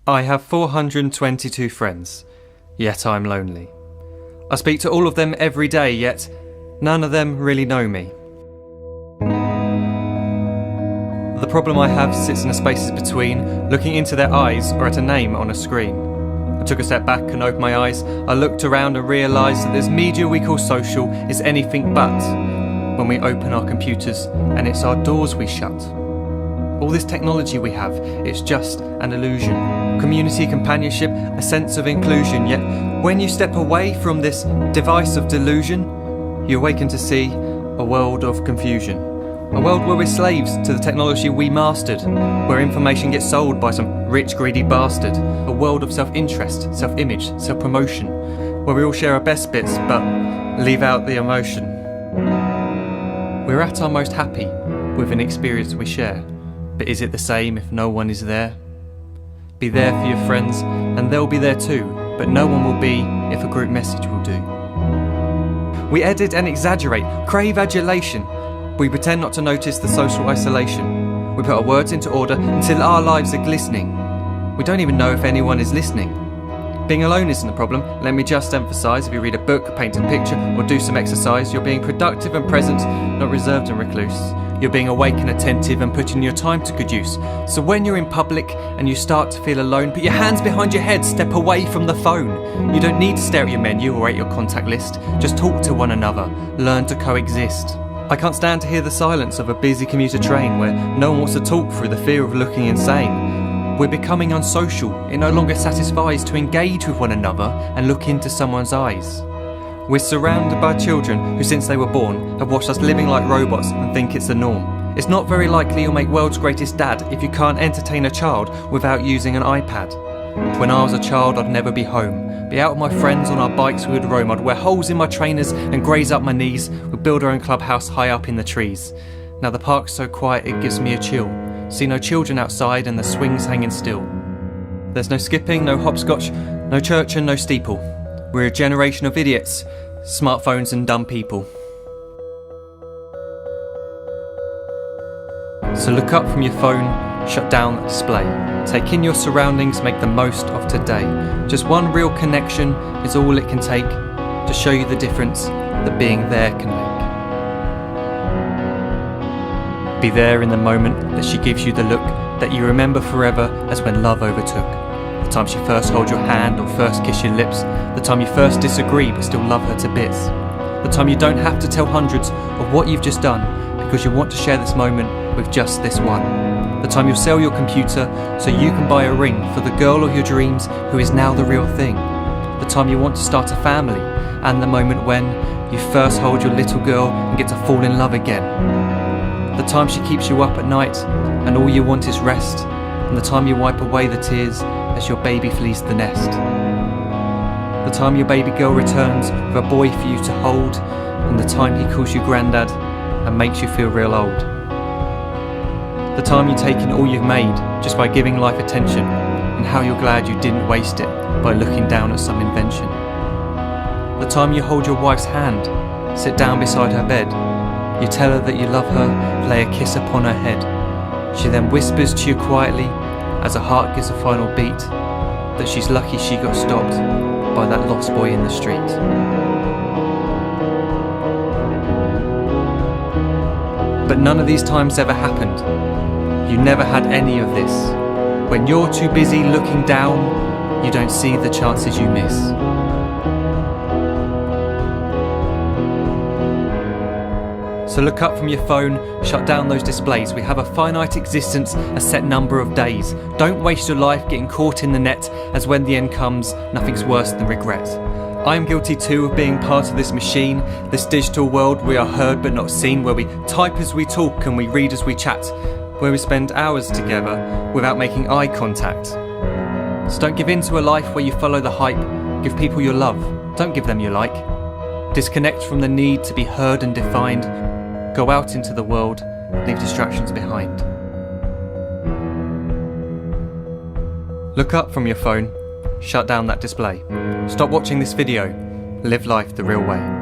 I have 422 friends, yet I'm lonely. I speak to all of them every day, yet none of them really know me. The problem I have sits in the spaces between looking into their eyes or at a name on a screen. I took a step back and opened my eyes. I looked around and realised that this media we call social is anything but when we open our computers and it's our doors we shut. All this technology we have, it's just an illusion. Community, companionship, a sense of inclusion. Yet when you step away from this device of delusion, you awaken to see a world of confusion. A world where we're slaves to the technology we mastered, where information gets sold by some rich, greedy bastard. A world of self-interest, self-image, self-promotion, where we all share our best bits but leave out the emotion. We're at our most happy with an experience we share. But is it the same if no one is there? Be there for your friends, and they'll be there too, but no one will be if a group message will do. We edit and exaggerate, crave adulation. We pretend not to notice the social isolation. We put our words into order until our lives are glistening. We don't even know if anyone is listening. Being alone isn't the problem. Let me just emphasise, if you read a book, paint a picture, or do some exercise, you're being productive and present, not reserved and recluse. You're being awake and attentive and putting your time to good use. So when you're in public and you start to feel alone, put your hands behind your head, step away from the phone. You don't need to stare at your menu or at your contact list. Just talk to one another. Learn to coexist. I can't stand to hear the silence of a busy commuter train where no one wants to talk through the fear of looking insane. We're becoming unsocial. It no longer satisfies to engage with one another and look into someone's eyes. We're surrounded by children who, since they were born, have watched us living like robots and think it's the norm. It's not very likely you'll make world's greatest dad if you can't entertain a child without using an iPad. When I was a child, I'd never be home. Be out with my friends on our bikes, we would roam. I'd wear holes in my trainers and graze up my knees. We'd build our own clubhouse high up in the trees. Now the park's so quiet it gives me a chill. See no children outside and the swings hanging still. There's no skipping, no hopscotch, no church and no steeple. We're a generation of idiots, smartphones and dumb people. So look up from your phone, shut down the display. Take in your surroundings, make the most of today. Just one real connection is all it can take to show you the difference that being there can make. Be there in the moment that she gives you the look that you remember forever as when love overtook. The time she first holds your hand or first kiss your lips. The time you first disagree but still love her to bits. The time you don't have to tell hundreds of what you've just done because you want to share this moment with just this one. The time you'll sell your computer so you can buy a ring for the girl of your dreams who is now the real thing. The time you want to start a family, and the moment when you first hold your little girl and get to fall in love again. The time she keeps you up at night and all you want is rest, and the time you wipe away the tears as your baby flees the nest. The time your baby girl returns with a boy for you to hold, and the time he calls you granddad and makes you feel real old. The time you take in all you've made just by giving life attention, and how you're glad you didn't waste it by looking down at some invention. The time you hold your wife's hand, sit down beside her bed, you tell her that you love her, lay a kiss upon her head. She then whispers to you quietly, as her heart gives a final beat, that she's lucky she got stopped by that lost boy in the street. But none of these times ever happened. You never had any of this. When you're too busy looking down, you don't see the chances you miss. So look up from your phone, shut down those displays. We have a finite existence, a set number of days. Don't waste your life getting caught in the net, as when the end comes, nothing's worse than regret. I am guilty too of being part of this machine, this digital world we are heard but not seen, where we type as we talk and we read as we chat, where we spend hours together without making eye contact. So don't give in to a life where you follow the hype. Give people your love, don't give them your like. Disconnect from the need to be heard and defined. Go out into the world, leave distractions behind. Look up from your phone, shut down that display. Stop watching this video, live life the real way.